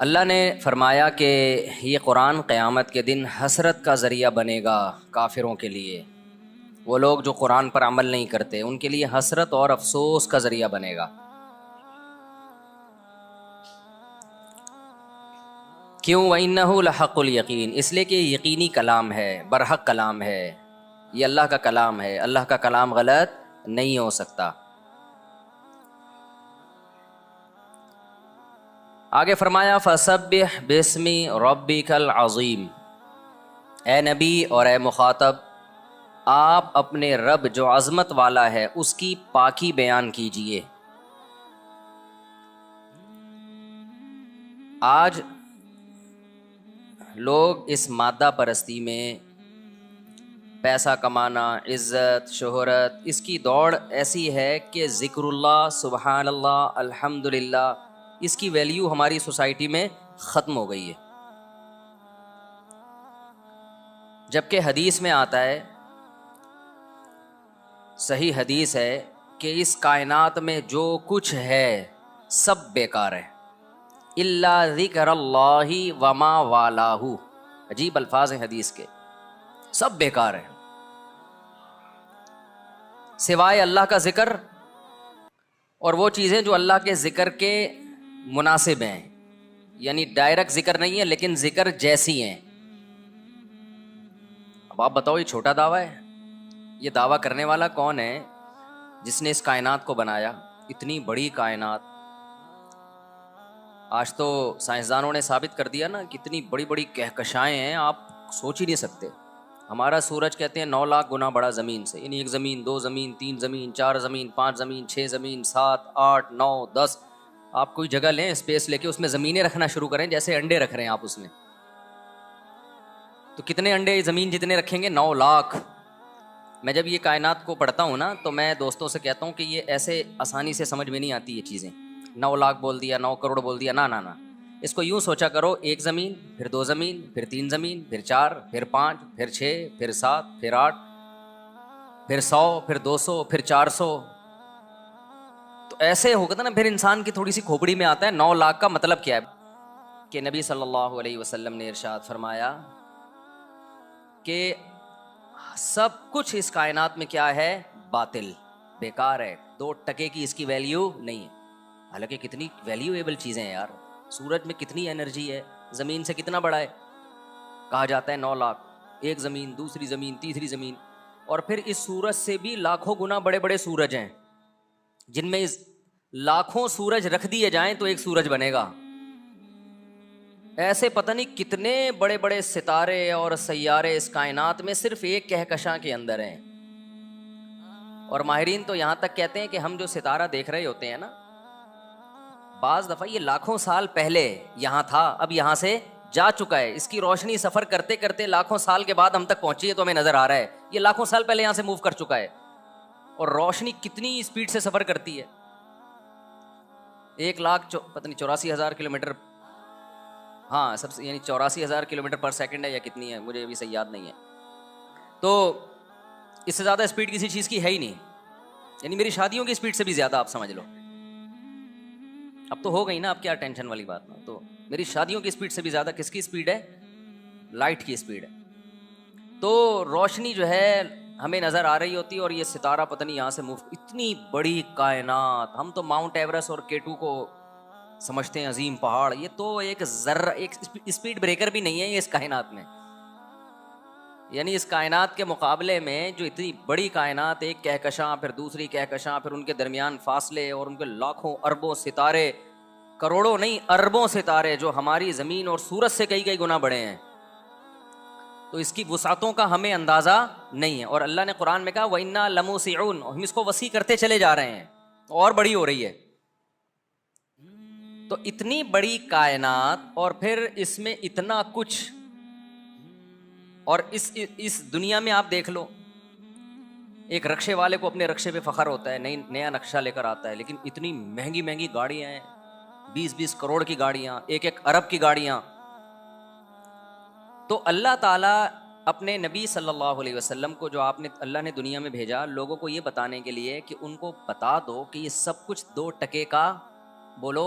अल्लाह ने फरमाया कि ये कुरान क़यामत के दिन हसरत का ज़रिया बनेगा काफिरों के लिए। वो लोग जो कुरान पर अमल नहीं करते उनके लिए हसरत और अफसोस का ज़रिया बनेगा। क्यों? वइन्नहु लहक़ुल यकीन, इसलिए कि यकीनी कलाम है, बरहक कलाम है, ये अल्लाह का कलाम है, अल्लाह का कलाम गलत नहीं हो सकता। आगे फरमाया फसब्बिह बिस्मि रब्बिकल अज़ीम, ए नबी और ए मुखातब, आप अपने रब जो अज़मत वाला है उसकी पाकी बयान कीजिए। आज लोग इस मादा परस्ती में पैसा कमाना, इज़्ज़त, शोहरत, इसकी दौड़ ऐसी है कि ज़िक्रुल्लाह, सुबहानल्लाह, अल्हम्दुलिल्लाह, इसकी वैल्यू हमारी सोसाइटी में ख़त्म हो गई है। जबकि हदीस में आता है, सही हदीस है कि इस कायनात में जो कुछ है सब बेकार है, इल्ला ज़िक्रुल्लाहि वमा वालाहु। अजीब अल्फाज हैं हदीस के, सब बेकार है सिवाय अल्लाह का ज़िक्र और वो चीज़ें जो अल्लाह के ज़िक्र के मुनासिब हैं, यानी डायरेक्ट ज़िक्र नहीं है लेकिन ज़िक्र जैसी हैं। अब आप बताओ, ये छोटा दावा है? ये दावा करने वाला कौन है जिसने इस कायनात को बनाया, इतनी बड़ी कायनात। आज तो साइंसदानों ने साबित कर दिया ना, कितनी बड़ी बड़ी कहकशाएं हैं, आप सोच ही नहीं सकते। हमारा सूरज कहते हैं 9 लाख गुना बड़ा ज़मीन से, यानी 1 ज़मीन, 2 ज़मीन, 3 ज़मीन, 4 ज़मीन, 5 ज़मीन, 6 ज़मीन, 7, 8, 9, 10। आप कोई जगह लें, स्पेस लेके उसमें ज़मीनें रखना शुरू करें जैसे अंडे रख रहे हैं आप उसमें, तो कितने अंडे ज़मीन जितने रखेंगे? 9 लाख। मैं जब ये कायनात को पढ़ता हूँ ना, तो मैं दोस्तों से कहता हूँ कि ये ऐसे आसानी से समझ में नहीं आती ये चीज़ें। 9 लाख बोल दिया, 9 करोड़ बोल दिया, ना ना ना। इसको यूँ सोचा करो, 1 ज़मीन, फिर 2 ज़मीन, फिर 3 ज़मीन, फिर 4, फिर 5, फिर 6, फिर 7, फिर 8, फिर 100, फिर 200, फिर 400। तो ऐसे होगा था ना, फिर इंसान की थोड़ी सी खोपड़ी में आता है 9 लाख का मतलब क्या है। कि नबी सल्लल्लाहु अलैहि वसल्लम ने इरशाद फरमाया कि सब कुछ इस कायनात में क्या है? बातिल, बेकार है, 2 टके की इसकी वैल्यू नहीं है। हालांकि कितनी वैल्यूएबल चीज़ें हैं यार, सूरज में कितनी एनर्जी है, ज़मीन से कितना बड़ा है। कहा जाता है 9 लाख, 1 ज़मीन, दूसरी ज़मीन, तीसरी ज़मीन, और फिर इस सूरज से भी लाखों गुना बड़े बड़े सूरज हैं, जिनमें इस लाखों सूरज रख दिए जाएं तो एक सूरज बनेगा। ऐसे पता नहीं कितने बड़े बड़े सितारे और सैयारे इस कायनात में सिर्फ एक कहकशां के अंदर हैं। और माहिरीन तो यहाँ तक कहते हैं कि हम जो सितारा देख रहे होते हैं ना, बाज दफ़ा ये लाखों साल पहले यहाँ था, अब यहाँ से जा चुका है। इसकी रोशनी सफ़र करते करते लाखों साल के बाद हम तक पहुँची है, तो हमें नज़र आ रहा है ये लाखों साल पहले यहाँ से मूव कर चुका है। और रोशनी कितनी स्पीड से सफ़र करती है, 1 लाख पता नहीं 84,000 किलोमीटर, हाँ सबसे, यानी 84,000 किलोमीटर पर सेकंड है या कितनी है, मुझे अभी सही याद नहीं है। तो इससे ज़्यादा स्पीड किसी चीज़ की है ही नहीं, यानी मेरी शादियों की स्पीड से भी ज़्यादा, आप समझ लो। अब तो हो गई ना, अब क्या टेंशन वाली बात ना। तो मेरी शादियों की स्पीड से भी ज़्यादा किसकी स्पीड है? लाइट की स्पीड है। तो रोशनी जो है हमें नज़र आ रही होती है, और ये सितारा पता नहीं यहाँ से मूव, इतनी बड़ी कायनात। हम तो माउंट एवरेस्ट और K2 को समझते हैं अजीम पहाड़, ये तो एक जर्रा, एक स्पीड ब्रेकर भी नहीं है ये इस कायनात में। यानी इस कायनात के मुकाबले में जो इतनी बड़ी कायनात, एक कहकशां, फिर दूसरी कहकशां, फिर उनके दरमियान फासले, और उनके लाखों अरबों सितारे, करोड़ों नहीं अरबों सितारे जो हमारी ज़मीन और सूरज से कई कई गुना बड़े हैं, तो इसकी वसातों का हमें अंदाज़ा नहीं है। और अल्लाह ने कुरान में कहा वइन्ना लमूसिऊन, हम इसको वसी करते चले जा रहे हैं, और बड़ी हो रही है। तो इतनी बड़ी कायनात, और फिर इसमें इतना कुछ, और इस दुनिया में आप देख लो, एक रक्शे वाले को अपने रक्शे पे फख्र होता है, नया नक्शा लेकर आता है, लेकिन इतनी महंगी महंगी गाड़ियां हैं, 20-20 करोड़ की गाड़ियां, 1-1 अरब की गाड़ियां। तो अल्लाह ताला अपने नबी सल्लल्लाहु अलैहि वसल्लम को, जो अल्लाह ने दुनिया में भेजा लोगों को ये बताने के लिए कि उनको बता दो कि ये सब कुछ 2 टके का, बोलो,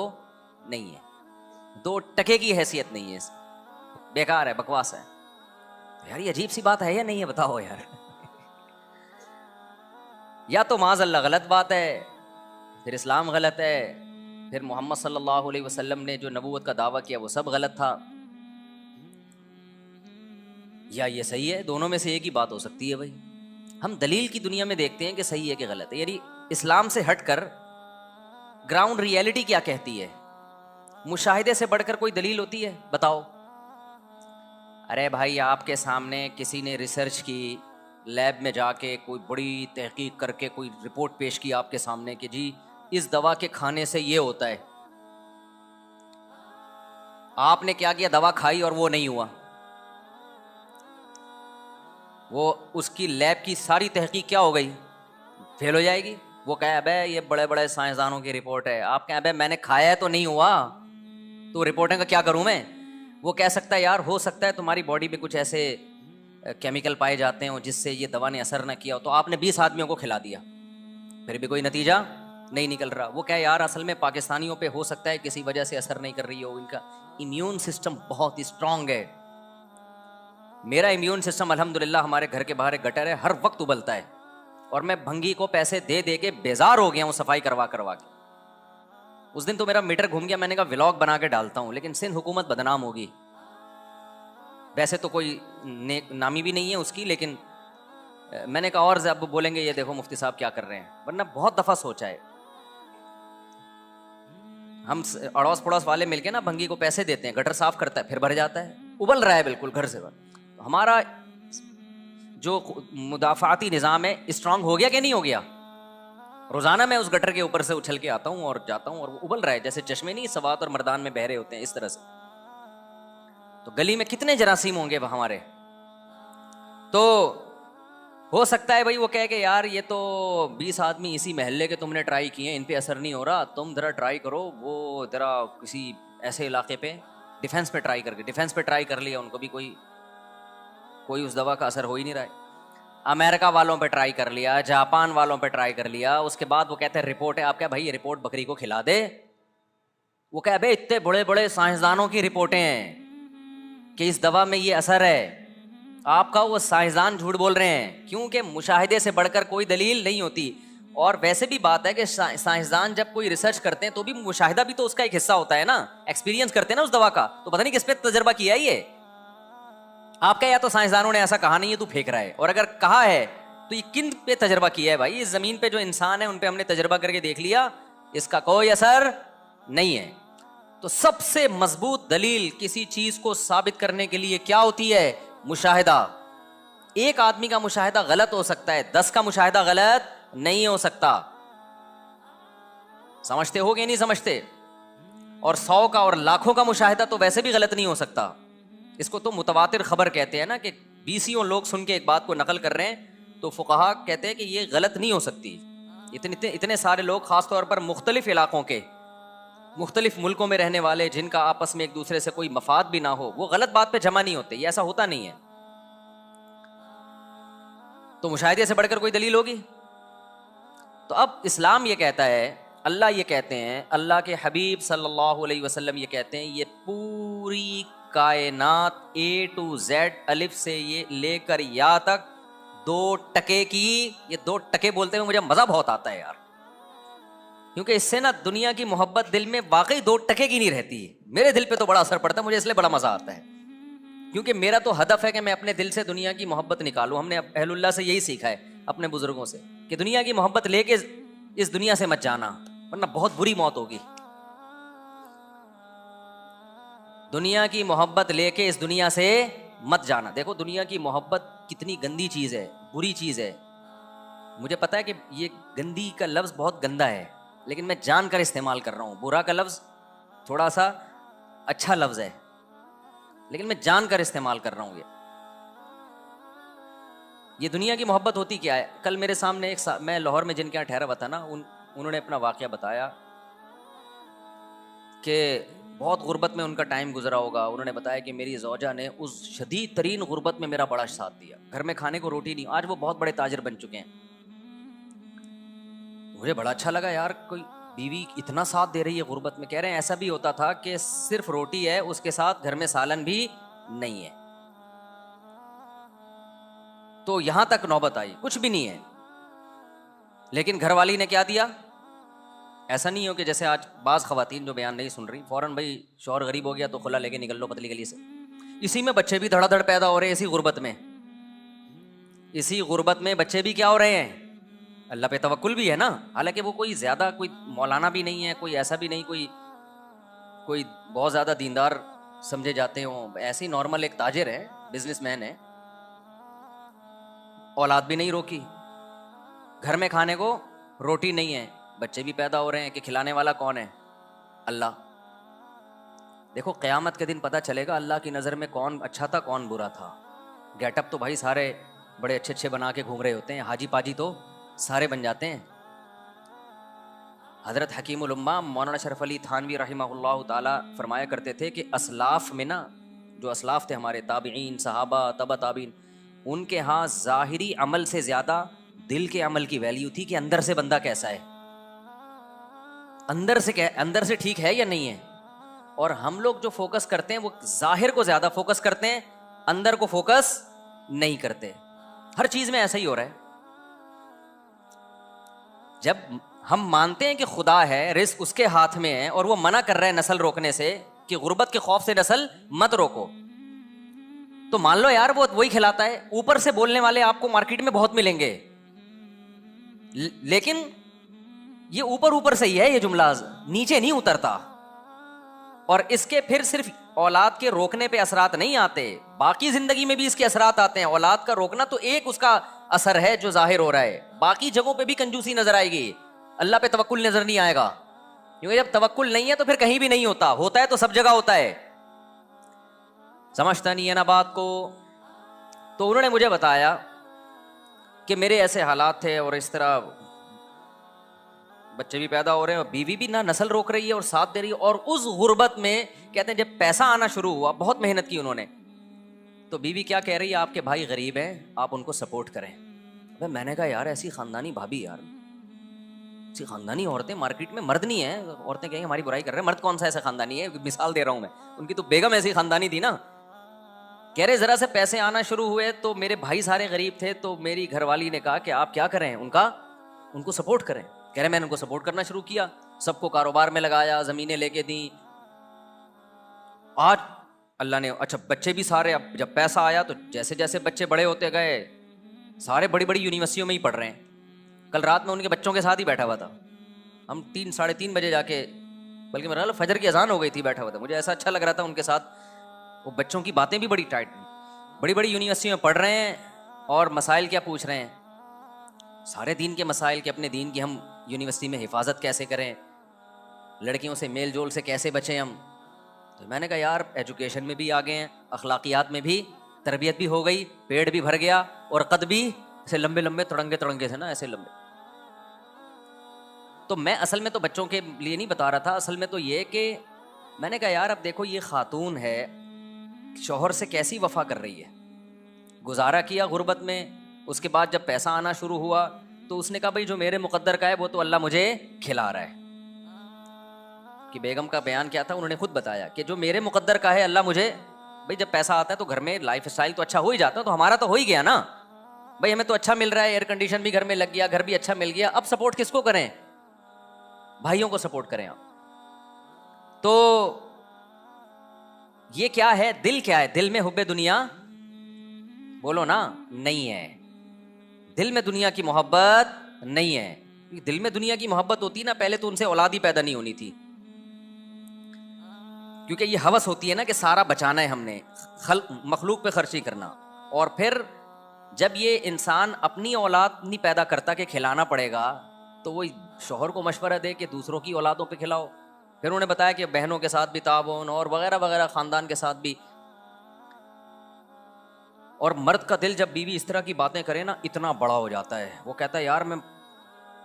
नहीं है। 2 टके की हैसियत नहीं है, बेकार है, बकवास है। यार ये अजीब सी बात है या नहीं है, बताओ यार। या तो माज़अल्लाह गलत बात है, फिर इस्लाम गलत है, फिर मोहम्मद सल्लल्लाहु अलैहि वसल्लम ने जो नबूवत का दावा किया वो सब गलत था, या ये सही है। दोनों में से एक ही बात हो सकती है भाई। हम दलील की दुनिया में देखते हैं कि सही है कि गलत है। यानी इस्लाम से हटकर ग्राउंड रियलिटी क्या कहती है, मुशाहिदे से बढ़कर कोई दलील होती है, बताओ। अरे भाई आपके सामने किसी ने रिसर्च की, लैब में जाके कोई बड़ी तहकीक करके कोई रिपोर्ट पेश की आपके सामने कि जी इस दवा के खाने से ये होता है। आपने क्या किया, दवा खाई और वो नहीं हुआ। वो उसकी लैब की सारी तहकीक क्या हो गई, फेल हो जाएगी। वो कहे अबे ये बड़े बड़े साइंसदानों की रिपोर्ट है, आप कहें अबे मैंने खाया है तो नहीं हुआ, तो रिपोर्टें का क्या करूं मैं। वो कह सकता है यार हो सकता है तुम्हारी बॉडी में कुछ ऐसे केमिकल पाए जाते हो जिससे ये दवा ने असर न किया हो, तो आपने 20 आदमियों को खिला दिया, फिर भी कोई नतीजा नहीं निकल रहा। वो कहे यार असल में पाकिस्तानियों पे हो सकता है किसी वजह से असर नहीं कर रही हो, इनका इम्यून सिस्टम बहुत स्ट्रांग है। मेरा इम्यून सिस्टम अल्हम्दुलिल्लाह, हमारे घर के बाहर एक गटर है, हर वक्त उबलता है, और मैं भंगी को पैसे दे दे के बेजार हो गया हूँ सफाई करवा करवा के। उस दिन तो मेरा मीटर घूम गया, मैंने कहा व्लॉग बना के डालता हूँ, लेकिन सिंध हुकूमत बदनाम होगी। वैसे तो कोई नामी भी नहीं है उसकी, लेकिन मैंने कहा और अब बोलेंगे ये देखो मुफ्ती साहब क्या कर रहे हैं, वरना बहुत दफा सोचा है। हम अड़ोस पड़ोस वाले मिलके ना भंगी को पैसे देते हैं, गटर साफ करता है, फिर भर जाता है, उबल रहा है बिल्कुल घर से बाहर। हमारा जो मुदाफाती निज़ाम है स्ट्रांग हो गया कि नहीं हो गया। रोजाना मैं उस गटर के ऊपर से उछल के आता हूँ और जाता हूँ, और वो उबल रहा है, जैसे चश्मे नहीं सवात और मर्दान में बह रहे होते हैं, इस तरह से। तो गली में कितने जरासीम होंगे वह हमारे। तो हो सकता है भाई वो कहे कि यार ये तो 20 आदमी इसी महल्ले के तुमने ट्राई किए, इन पे असर नहीं हो रहा, तुम जरा ट्राई करो, वो जरा किसी ऐसे इलाके पे डिफेंस पे ट्राई करके, डिफेंस पे ट्राई कर लिया, उनको भी कोई उस दवा का असर हो ही नहीं रहा है। अमेरिका वालों पे ट्राई कर लिया, जापान वालों पे ट्राई कर लिया, उसके बाद वो कहते हैं रिपोर्ट है। आप क्या भाई ये रिपोर्ट बकरी को खिला दे। वो कहे अबे इतने बड़े बड़े साइंसदानों की रिपोर्टें हैं कि इस दवा में ये असर है, आपका वो साइंसदान झूठ बोल रहे हैं, क्योंकि मुशाहिदे से बढ़कर कोई दलील नहीं होती। और वैसे भी बात है कि साइंसदान जब कोई रिसर्च करते हैं तो भी मुशाहिदा भी तो उसका एक हिस्सा होता है ना, एक्सपीरियंस करते हैं ना उस दवा का। तो पता नहीं किस पे तजर्बा किया है ये आपका, या तो साइंसदानों ने ऐसा कहा नहीं है, तू फेंक रहा है, और अगर कहा है तो ये किन पे तजर्बा किया है भाई। इस जमीन पे जो इंसान है उन पे हमने तजर्बा करके देख लिया, इसका कोई असर नहीं है। तो सबसे मजबूत दलील किसी चीज को साबित करने के लिए क्या होती है, मुशाहिदा। एक आदमी का मुशाहिदा गलत हो सकता है, 10 का मुशाहिदा गलत नहीं हो सकता। समझते हो कि नहीं समझते। और 100 का और लाखों का मुशाहिदा तो वैसे भी गलत नहीं हो सकता। इसको तो मुतवातिर खबर कहते हैं ना, कि 20 लोग सुन के एक बात को नकल कर रहे हैं, तो फुकहा कहते हैं कि ये गलत नहीं हो सकती। इतने सारे लोग, खास तौर पर मुख्तलिफ इलाकों के, मुख्तलिफ मुल्कों में रहने वाले, जिनका आपस में एक दूसरे से कोई मफाद भी ना हो, वो गलत बात पे जमा नहीं होते। ये ऐसा होता नहीं है। तो मुशाहिदे से बढ़कर कोई दलील होगी। तो अब इस्लाम ये कहता है, अल्लाह ये कहते हैं, अल्लाह के हबीब सल्लल्लाहु अलैहि वसल्लम ये कहते हैं, ये पूरी कायनात A to Z, अलिफ से ये लेकर या तक 2 टके की, ये 2 टके बोलते हुए मुझे मजा बहुत आता है यार, क्योंकि इससे ना दुनिया की मोहब्बत दिल में वाकई 2 टके की नहीं रहती। मेरे दिल पे तो बड़ा असर पड़ता है, मुझे इसलिए बड़ा मजा आता है, क्योंकि मेरा तो हदफ है कि मैं अपने दिल से दुनिया की मोहब्बत निकालूं। हमने अहलुल्लाह से यही सीखा है, अपने बुजुर्गों से, कि दुनिया की मोहब्बत लेके इस दुनिया से मत जाना, वरना बहुत बुरी मौत होगी। दुनिया की मोहब्बत लेके इस दुनिया से मत जाना। देखो दुनिया की मोहब्बत कितनी गंदी चीज है, बुरी चीज है। मुझे पता है कि ये गंदी का लफ्ज बहुत गंदा है, लेकिन मैं जानकर इस्तेमाल कर रहा हूं। बुरा का लफ्ज थोड़ा सा अच्छा लफ्ज है, लेकिन मैं जानकर इस्तेमाल कर रहा हूं। ये दुनिया की मोहब्बत होती क्या है। कल मेरे सामने मैं लाहौर में जिनके यहाँ ठहरा हुआ था ना, उन्होंने अपना वाकया बताया कि बहुत गुर्बत में उनका टाइम गुजरा होगा। उन्होंने बताया कि मेरी ज़ौजा ने उस शदीद तरीन गुर्बत में मेरा बड़ा साथ दिया, घर में खाने को रोटी नहीं। आज वो बहुत बड़े ताजिर बन चुके हैं। मुझे बड़ा अच्छा लगा यार, कोई बीवी इतना साथ दे रही है गुर्बत में। कह रहे हैं ऐसा भी होता था कि सिर्फ रोटी है, उसके साथ घर में सालन भी नहीं है। तो यहां तक नौबत आई, कुछ भी नहीं है, लेकिन घरवाली ने क्या दिया। ऐसा नहीं हो कि जैसे आज बाज खवातीन जो बयान नहीं सुन रही, फौरन भाई शौहर गरीब हो गया तो खुला लेके निकल लो पतली गली से। इसी में बच्चे भी धड़ाधड़ पैदा हो रहे हैं, इसी गुर्बत में। इसी गुर्बत में बच्चे भी क्या हो रहे हैं, अल्लाह पे तवक्कुल भी है ना। हालांकि वो कोई ज्यादा कोई मौलाना भी नहीं है, कोई ऐसा भी नहीं कोई बहुत ज्यादा दीनदार समझे जाते हो, ऐसे ही नॉर्मल एक ताजिर है, बिजनेसमैन है। औलाद भी नहीं रोकी, घर में खाने को रोटी नहीं है, बच्चे भी पैदा हो रहे हैं कि खिलाने वाला कौन है, अल्लाह। देखो क़यामत के दिन पता चलेगा अल्लाह की नज़र में कौन अच्छा था कौन बुरा था। गेटअप तो भाई सारे बड़े अच्छे अच्छे बना के घूम रहे होते हैं, हाजी पाजी तो सारे बन जाते हैं। हज़रत हकीमुल उम्मा मौलाना शरफ अली थानवी रहमहुल्लाह ताला फरमाया करते थे कि असलाफ में ना, जो असलाफ थे हमारे ताबीन सहाबा तबा ताबीन, उनके यहाँ ज़ाहिरी अमल से ज़्यादा दिल के अमल की वैल्यू थी कि अंदर से बंदा कैसा है, अंदर से ठीक है या नहीं है। और हम लोग जो फोकस करते हैं वो जाहिर को ज़्यादा फोकस करते हैं, अंदर को फोकस नहीं करते। हर चीज़ में ऐसा ही हो रहा है। जब हम मानते हैं कि खुदा है, रिस्क उसके हाथ में है, और वो मना कर रहा है नस्ल रोकने से कि गुर्बत के खौफ से नस्ल मत रोको, तो मान लो यार वो वही खिलाता है। ऊपर से बोलने वाले आपको मार्केट में बहुत मिलेंगे, लेकिन ये ऊपर ऊपर से ही है, ये जुमला नीचे नहीं उतरता। और इसके फिर सिर्फ औलाद के रोकने पे असरात नहीं आते, बाकी जिंदगी में भी इसके असरात आते हैं। औलाद का रोकना तो एक उसका असर है जो जाहिर हो रहा है, बाकी जगहों पे भी कंजूसी नजर आएगी, अल्लाह पे तवक्कुल नजर नहीं आएगा। क्योंकि जब तवक्कुल नहीं है तो फिर कहीं भी नहीं होता, होता है तो सब जगह होता है। समझता नहीं है ना बात को। तो उन्होंने मुझे बताया कि मेरे ऐसे हालात थे और इस तरह बच्चे भी पैदा हो रहे हैं और बीवी भी ना नस्ल रोक रही है और साथ दे रही है। और उस गुर्बत में कहते हैं जब पैसा आना शुरू हुआ, बहुत मेहनत की उन्होंने, तो बीवी क्या कह रही है, आपके भाई गरीब हैं, आप उनको सपोर्ट करें। अबे मैंने कहा यार ऐसी खानदानी भाभी, यार ऐसी खानदानी औरतें मार्केट में, मर्द नहीं है, औरतें कहेंगे हमारी बुराई कर रहे हैं, मर्द कौन सा ऐसा खानदानी है, मिसाल दे रहा हूं मैं, उनकी तो बेगम ऐसी खानदानी थी ना। कह रहे जरा से पैसे आना शुरू हुए तो मेरे भाई सारे गरीब थे, तो मेरी घरवाली ने कहा कि आप क्या करें, उनको सपोर्ट करें। कह रहे मैंने उनको सपोर्ट करना शुरू किया, सबको कारोबार में लगाया, जमीनें लेके दी। आज अल्लाह ने, अच्छा बच्चे भी सारे, अब जब पैसा आया तो जैसे जैसे बच्चे बड़े होते गए, सारे बड़ी बड़ी यूनिवर्सिटियों में ही पढ़ रहे हैं। कल रात में उनके बच्चों के साथ ही बैठा हुआ था, हम 3 साढ़े 3 बजे जाके, बल्कि मेरा फजर की अजान हो गई थी, बैठा हुआ था। मुझे ऐसा अच्छा लग रहा था उनके साथ, वो बच्चों की बातें भी बड़ी टाइट, बड़ी बड़ी यूनिवर्सिटी में पढ़ रहे हैं और मसाइल क्या पूछ रहे हैं, सारे दीन के मसाइल के, अपने दीन की हम यूनिवर्सिटी में हिफाजत कैसे करें, लड़कियों से मेल जोल से कैसे बचें हम। तो मैंने कहा यार एजुकेशन में भी आगे हैं, अखलाकियात में भी तरबियत भी हो गई, पेट भी भर गया और कद भी ऐसे लंबे लंबे तड़ंगे तड़ंगे थे ना, ऐसे लंबे। तो मैं असल में तो बच्चों के लिए नहीं बता रहा था, असल में तो ये कि मैंने कहा यार अब देखो ये खातून है, शौहर से कैसी वफा कर रही है, गुजारा किया गुर्बत में, उसके बाद जब पैसा आना शुरू हुआ तो उसने कहा भाई जो मेरे मुकद्दर का है वो तो अल्लाह मुझे खिला रहा है। कि बेगम का बयान क्या था, उन्होंने खुद बताया कि जो मेरे मुकद्दर का है अल्लाह मुझे, भाई जब पैसा आता है तो घर में लाइफ स्टाइल तो अच्छा हो ही जाता है, तो हमारा तो हो ही गया ना भाई, हमें तो अच्छा मिल रहा है, एयर कंडीशन भी घर में लग गया, घर भी अच्छा मिल गया, अब सपोर्ट किसको करें, भाइयों को सपोर्ट करें आप। तो ये क्या है, दिल क्या है, दिल में हुब्बे दुनिया बोलो ना नहीं है, दिल में दुनिया की मोहब्बत नहीं है। दिल में दुनिया की मोहब्बत होती ना, पहले तो उनसे औलाद ही पैदा नहीं होनी थी, क्योंकि ये हवस होती है ना कि सारा बचाना है हमने, मखलूक पे खर्ची करना। और फिर जब ये इंसान अपनी औलाद नहीं पैदा करता कि खिलाना पड़ेगा, तो वो शौहर को मशवरा दे कि दूसरों की औलादों पे खिलाओ। फिर उन्होंने बताया कि बहनों के साथ भी ताउन और वगैरह वगैरह, खानदान के साथ भी। और मर्द का दिल जब बीवी इस तरह की बातें करे ना, इतना बड़ा हो जाता है, वो कहता है यार मैं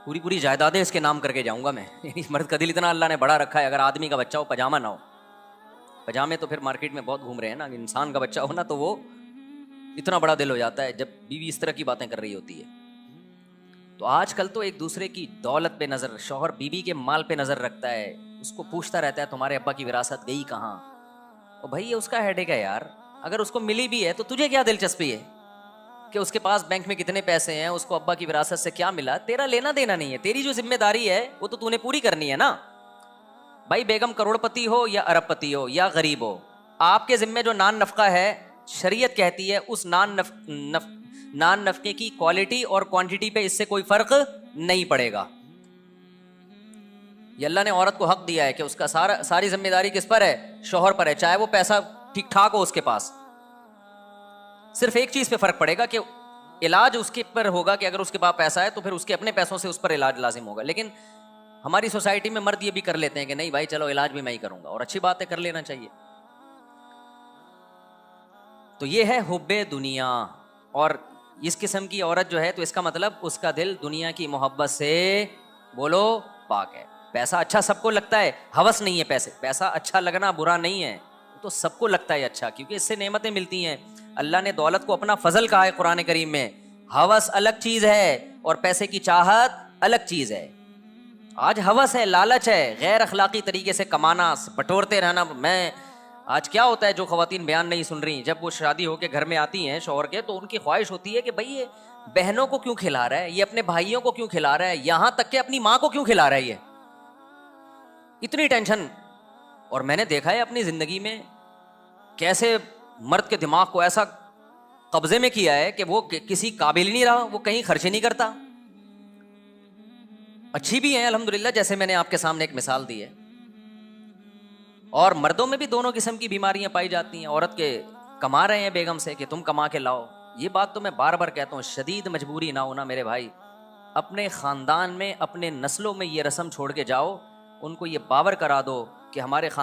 पूरी पूरी जायदादें इसके नाम करके जाऊंगा मैं। मर्द का दिल इतना अल्लाह ने बड़ा रखा है, अगर आदमी का बच्चा हो पजामा ना हो, पजामे तो फिर मार्केट में बहुत घूम रहे हैं ना, इंसान का बच्चा हो ना तो वो इतना बड़ा दिल हो जाता है जब बीवी इस तरह की बातें कर रही होती है। तो आजकल तो एक दूसरे की दौलत पे नजर, शौहर बीवी के माल पे नजर रखता है, उसको पूछता रहता है तुम्हारे अब्बा की विरासत गई कहाँ। तो भाई ये उसका हेडेक है यार। अगर उसको मिली भी है तो तुझे क्या दिलचस्पी है कि उसके पास बैंक में कितने पैसे हैं, उसको अब्बा की विरासत से क्या मिला, तेरा लेना देना नहीं है। तेरी जो जिम्मेदारी है वो तो तूने पूरी करनी है ना। भाई बेगम करोड़पति हो या अरबपति हो या गरीब हो, आपके जिम्मे जो नान नफका है, शरीयत कहती है उस नान नफके की क्वालिटी और क्वांटिटी पे इससे कोई फर्क नहीं पड़ेगा। ये अल्लाह ने औरत को हक दिया है कि उसका सारी जिम्मेदारी किस पर है? शौहर पर है, चाहे वो पैसा ठीक ठाक हो उसके पास। सिर्फ एक चीज पे फर्क पड़ेगा कि इलाज उसके पर होगा कि अगर उसके पास पैसा है तो फिर उसके अपने पैसों से उस पर इलाज लाजिम होगा। लेकिन हमारी सोसाइटी में मर्द ये भी कर लेते हैं कि नहीं भाई चलो इलाज भी मैं ही करूंगा, और अच्छी बात है, कर लेना चाहिए। तो ये है हुब्बे दुनिया। और इस किस्म की औरत जो है तो इसका मतलब उसका दिल दुनिया की मोहब्बत से, बोलो, पाक है। पैसा अच्छा सबको लगता है, हवस नहीं है पैसे, पैसा अच्छा लगना बुरा नहीं है, तो सबको लगता है अच्छा, क्योंकि इससे नेमतें मिलती हैं। अल्लाह ने दौलत को अपना फजल कहा है कुरान करीम में। हवस अलग चीज है और पैसे की चाहत अलग चीज है। आज हवस है, लालच है, गैर अखलाकी तरीके से कमाना, बटोरते रहना। मैं आज क्या होता है, जो खवातीन बयान नहीं सुन रही, जब वो शादी होके घर में आती हैं शौहर के, तो उनकी ख्वाहिश होती है कि भाई ये बहनों को क्यों खिला रहा है, ये अपने भाइयों को क्यों खिला रहा है, यहां तक कि अपनी माँ को क्यों खिला रहा है, ये इतनी टेंशन। और मैंने देखा है अपनी जिंदगी में कैसे मर्द के दिमाग को ऐसा कब्जे में किया है कि वो किसी काबिल ही नहीं रहा, वो कहीं खर्च ही नहीं करता। अच्छी भी है अल्हम्दुलिल्लाह, जैसे मैंने आपके सामने एक मिसाल दी है। और मर्दों में भी दोनों किस्म की बीमारियां पाई जाती हैं। औरत के कमा रहे हैं बेगम से कि तुम कमा के लाओ, ये बात तो मैं बार बार कहता हूँ, शदीद मजबूरी ना होना मेरे भाई, अपने खानदान में, अपने नस्लों में ये रस्म छोड़ के जाओ, उनको ये बावर करा दो कि हमारे खान